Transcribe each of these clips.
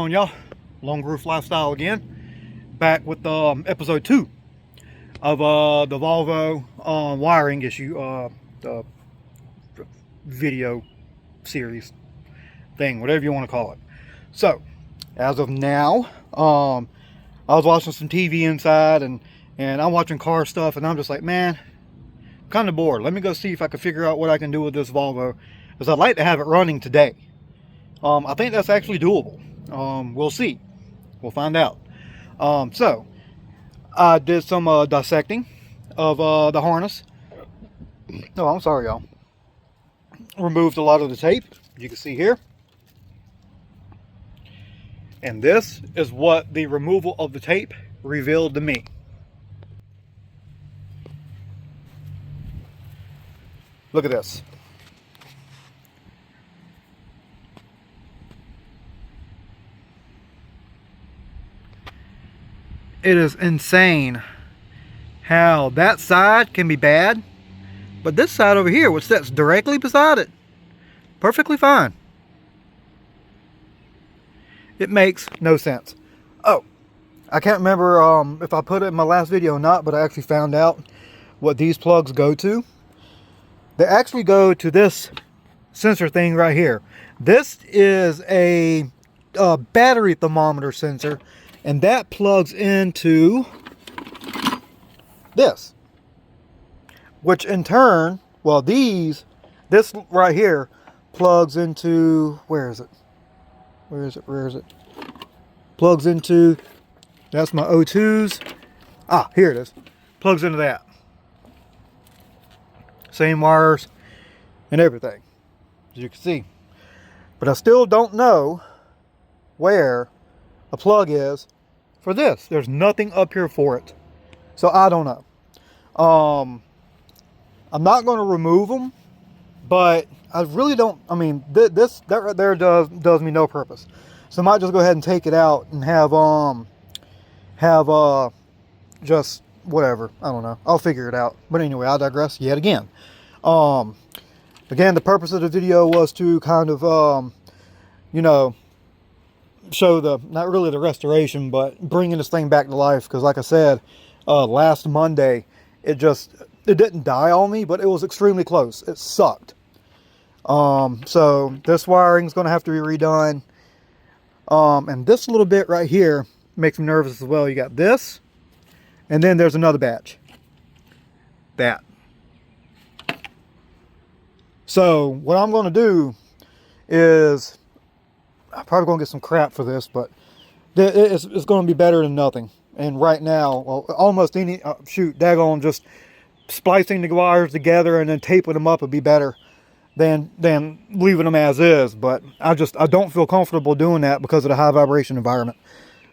on, y'all? Lone Roof Lifestyle again, back with episode 2 of the Volvo wiring issue, the video series thing, whatever you want to call it. So as of now, I was watching some TV inside, and I'm watching car stuff, and I'm just like, man, I'm kind of bored. Let me go see if I can figure out what I can do with this Volvo, because I'd like to have it running today. I think that's actually doable. We'll see. We'll find out. So I did some dissecting of the harness. Oh, I'm sorry, y'all. Removed a lot of the tape, you can see here. And this is what the removal of the tape revealed to me. Look at this. It is insane how that side can be bad, but this side over here, which sits directly beside it, perfectly fine. It makes no sense. Oh, I can't remember if I put it in my last video or not, but I actually found out what these plugs go to. They actually go to this sensor thing right here. This is a battery thermometer sensor, and that plugs into this, which in turn, well, this right here plugs into, where is it? Plugs into, that's my O2s. Ah, here it is. Plugs into that. Same wires and everything, as you can see. But I still don't know where a plug is for this. There's nothing up here for it. So I don't know. I'm not going to remove them, but I really don't. I mean, that right there does me no purpose. So I might just go ahead and take it out and have just whatever. I don't know. I'll figure it out. But anyway, I digress yet again. Again, the purpose of the video was to kind of you know, show the, not really the restoration, but bringing this thing back to life. Because like I said, last Monday, it didn't die on me, but it was extremely close. It sucked. So this wiring is going to have to be redone. And this little bit right here makes me nervous as well. You got this, and then there's another batch. That. So what I'm going to do is, I'm probably going to get some crap for this, but it's going to be better than nothing. And right now, well, almost any, shoot, daggone, just splicing the wires together and then taping them up would be better than leaving them as is. But I don't feel comfortable doing that because of the high vibration environment.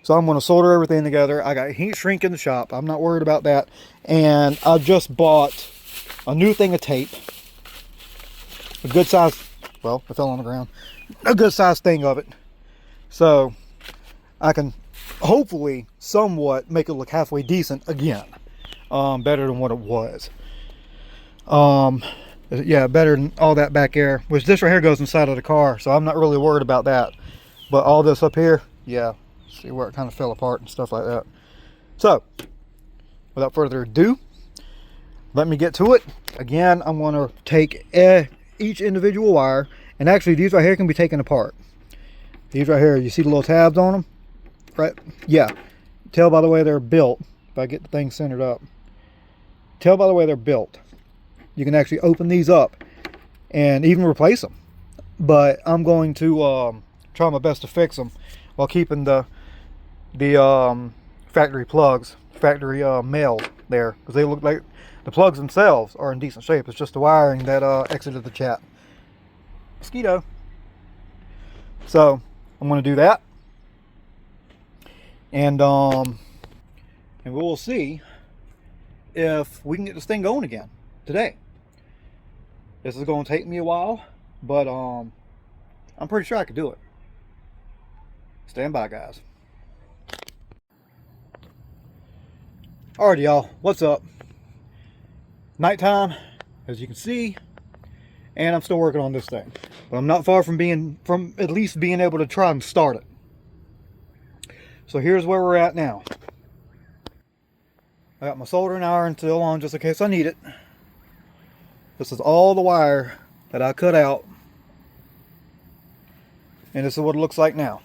So I'm going to solder everything together. I got heat shrink in the shop. I'm not worried about that. And I just bought a new thing of tape. A good size, well, it fell on the ground. A good size thing of it. So I can hopefully somewhat make it look halfway decent again. Better than what it was. Yeah, better than all that back there, which this right here goes inside of the car, so I'm not really worried about that. But all this up here, yeah, see where it kind of fell apart and stuff like that. So without further ado, let me get to it. Again, I'm going to take each individual wire, and actually these right here can be taken apart. These right here, you see the little tabs on them, right? Yeah, tell by the way they're built. If I get the thing centered up, tell by the way they're built, you can actually open these up and even replace them. But I'm going to try my best to fix them while keeping the factory plugs, factory male there, because they look like the plugs themselves are in decent shape. It's just the wiring that exited the chat. Mosquito. So I'm going to do that, and we will see if we can get this thing going again today. This is going to take me a while, but I'm pretty sure I could do it. Stand by, guys. Alrighty, y'all, what's up? Nighttime, as you can see, and I'm still working on this thing. But I'm not far from at least being able to try and start it. So here's where we're at now. I got my soldering iron still on just in case I need it. This is all the wire that I cut out. And this is what it looks like now.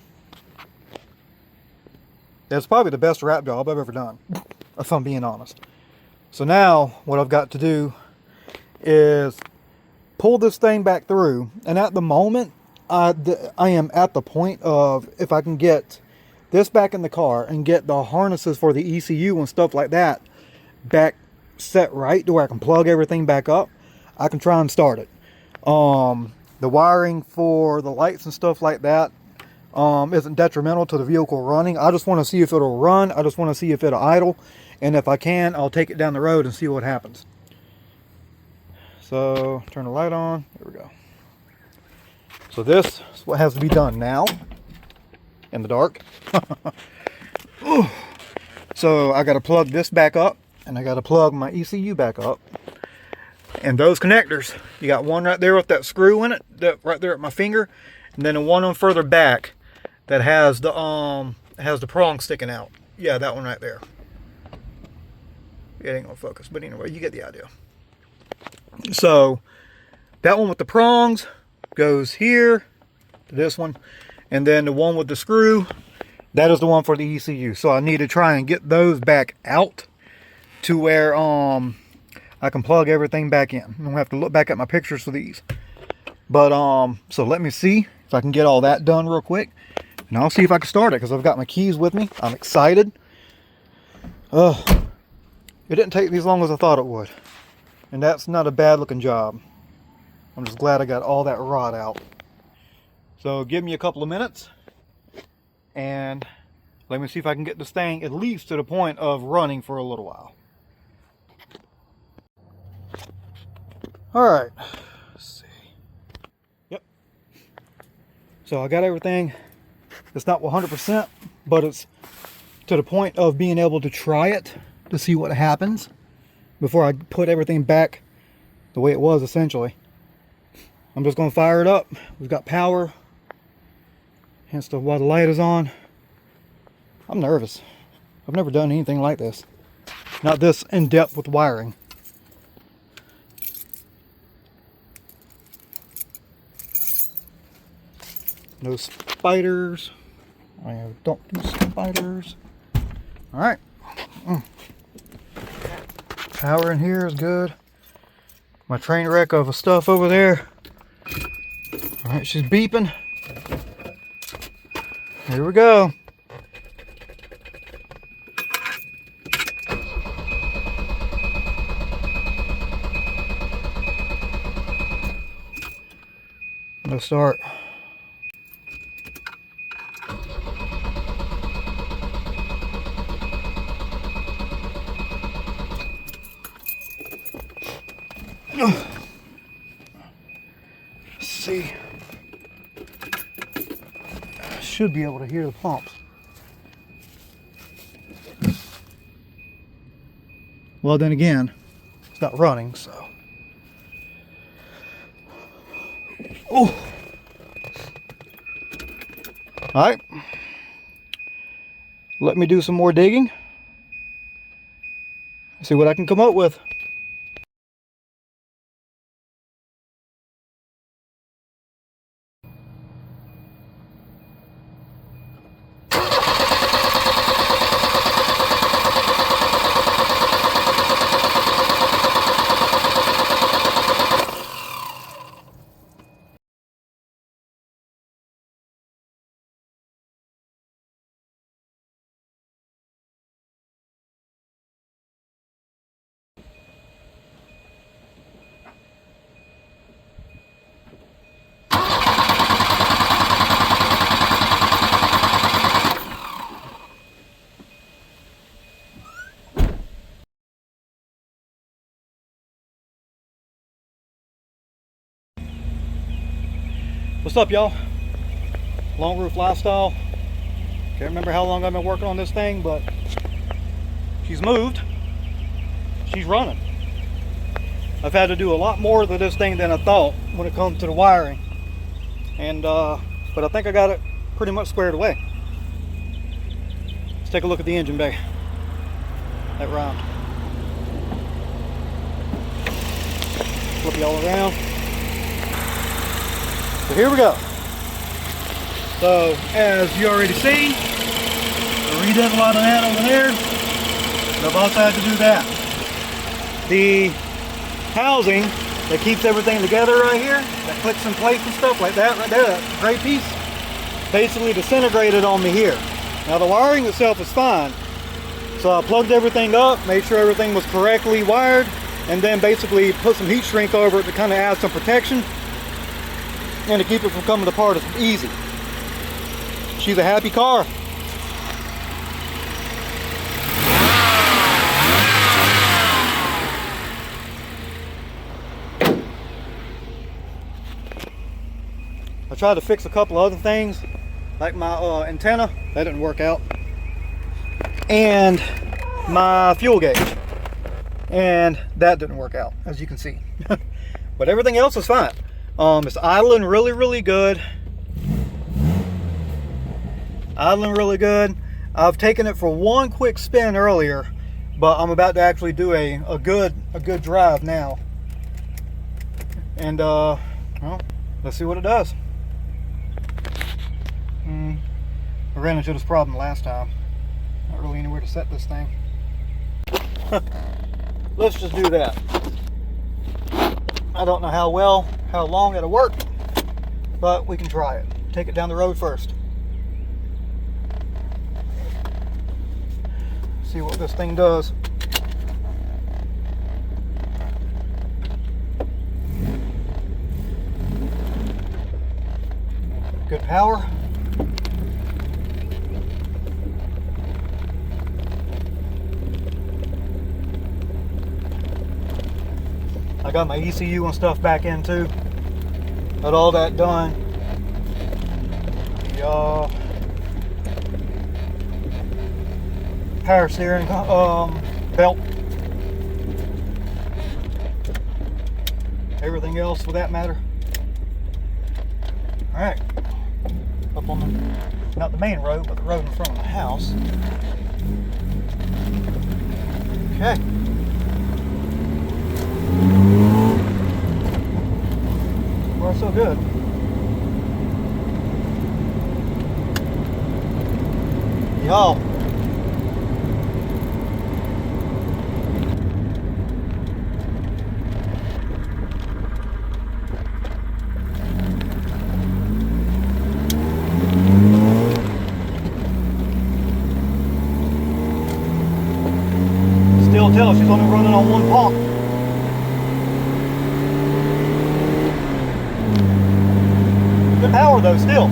It's probably the best wrap job I've ever done, if I'm being honest. So now what I've got to do is pull this thing back through. And at the moment, I am at the point of, if I can get this back in the car and get the harnesses for the ECU and stuff like that back set right to where I can plug everything back up, I can try and start it. The wiring for the lights and stuff like that isn't detrimental to the vehicle running. I just want to see if it'll run. I just want to see if it'll idle. And if I can, I'll take it down the road and see what happens. So, turn the light on. There we go. So this is what has to be done now. In the dark. So I got to plug this back up. And I got to plug my ECU back up. And those connectors, you got one right there with that screw in it, that right there at my finger, and then one on further back that has the prong sticking out. Yeah, that one right there. It ain't gonna focus, but anyway, you get the idea. So that one with the prongs goes here to this one, and then the one with the screw, that is the one for the ECU. So I need to try and get those back out to where I can plug everything back in. I'm gonna have to look back at my pictures for these. But so let me see if I can get all that done real quick, and I'll see if I can start it, because I've got my keys with me. I'm excited. It didn't take me as long as I thought it would, and that's not a bad looking job. I'm just glad I got all that rod out. So give me a couple of minutes and let me see if I can get this thing at least to the point of running for a little while. Alright, let's see. Yep. So I got everything. It's not 100%, but it's to the point of being able to try it to see what happens before I put everything back the way it was essentially. I'm just going to fire it up. We've got power, hence why the light is on. I'm nervous. I've never done anything like this. Not this in depth with wiring. No spiders. I don't do spiders. Alright. Power in here is good. My train wreck of stuff over there. Alright, she's beeping. Here we go. Let's start. Let's see. I should be able to hear the pumps. Well, then again, it's not running, so. Oh. All right. Let me do some more digging. See what I can come up with. What's up, y'all? Long Roof Lifestyle. Can't remember how long I've been working on this thing, but she's moved. She's running. I've had to do a lot more to this thing than I thought when it comes to the wiring. And but I think I got it pretty much squared away. Let's take a look at the engine bay. That round. Flip you all around. So here we go. So as you already seen, I redid a lot of that over there. But I've also had to do that. The housing that keeps everything together right here, that clicks in place and stuff like that right there, that gray piece, basically disintegrated on me here. Now the wiring itself is fine. So I plugged everything up, made sure everything was correctly wired, and then basically put some heat shrink over it to kind of add some protection and to keep it from coming apart easy. She's a happy car. I tried to fix a couple other things, like my antenna, that didn't work out, and my fuel gauge, and that didn't work out, as you can see. But everything else is fine. It's idling really good. Idling really good. I've taken it for one quick spin earlier, but I'm about to actually do a good drive now. And well, let's see what it does. I ran into this problem last time. Not really anywhere to set this thing. Let's just do that. I don't know how long it'll work, but we can try it. Take it down the road first. See what this thing does. Good power. I got my ECU and stuff back in too. Got all that done. The power steering belt. Everything else for that matter. Alright. Up on the, not the main road, but the road in front of the house. Okay. Well, so good. Y'all. Still tell she's only running on one pump. Good power though, still.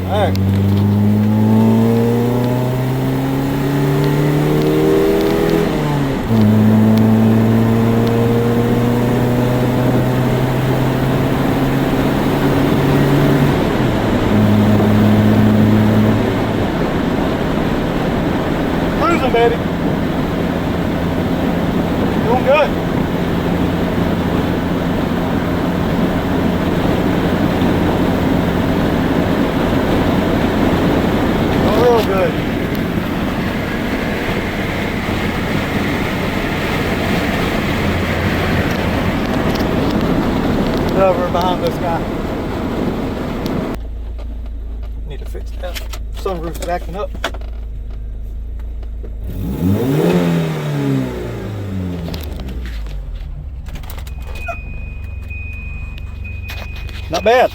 All right. Baby. Doing good. Doing real good. Over behind this guy. Need to fix that. Sunroof's acting up. Not bad.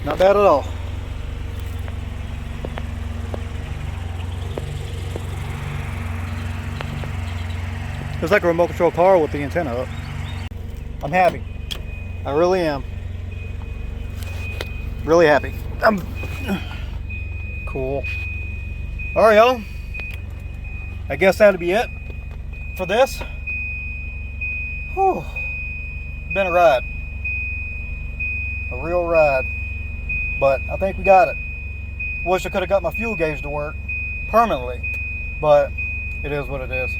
Not bad at all. It's like a remote control car with the antenna up. I'm happy. I really am. Really happy. Cool. Alright, y'all. I guess that'll be it for this. Whew. Been a ride. a real ride. But I think we got it. Wish I could have got my fuel gauge to work permanently, but it is what it is.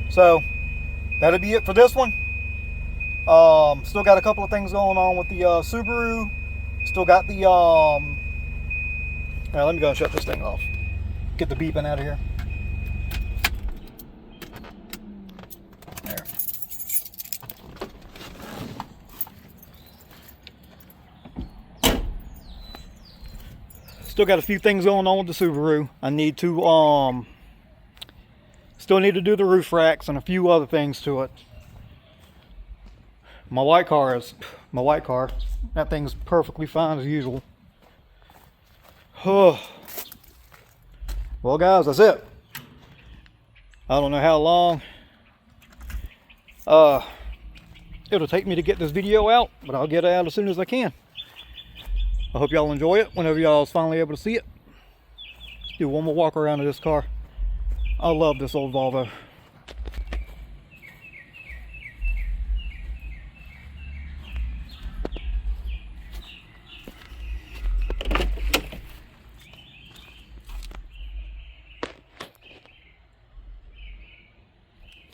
So that'll be it for this one. Still got a couple of things going on with the Subaru. Still got the let me go and shut this thing off. Get the beeping out of here. There. Still got a few things going on with the Subaru. I need to still need to do the roof racks and a few other things to it. My white car. That thing's perfectly fine as usual. Well, guys, that's it. I don't know how long it'll take me to get this video out, but I'll get it out as soon as I can. I hope y'all enjoy it whenever y'all is finally able to see it. Let's do one more walk around of this car. I love this old Volvo.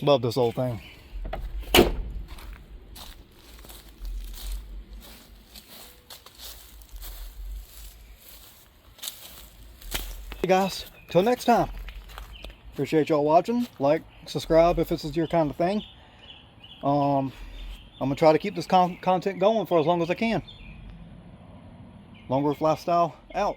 Love this old thing. Hey guys, till next time. Appreciate y'all watching. Like, subscribe if this is your kind of thing. I'm gonna try to keep this content going for as long as I can. Long Roof Lifestyle out.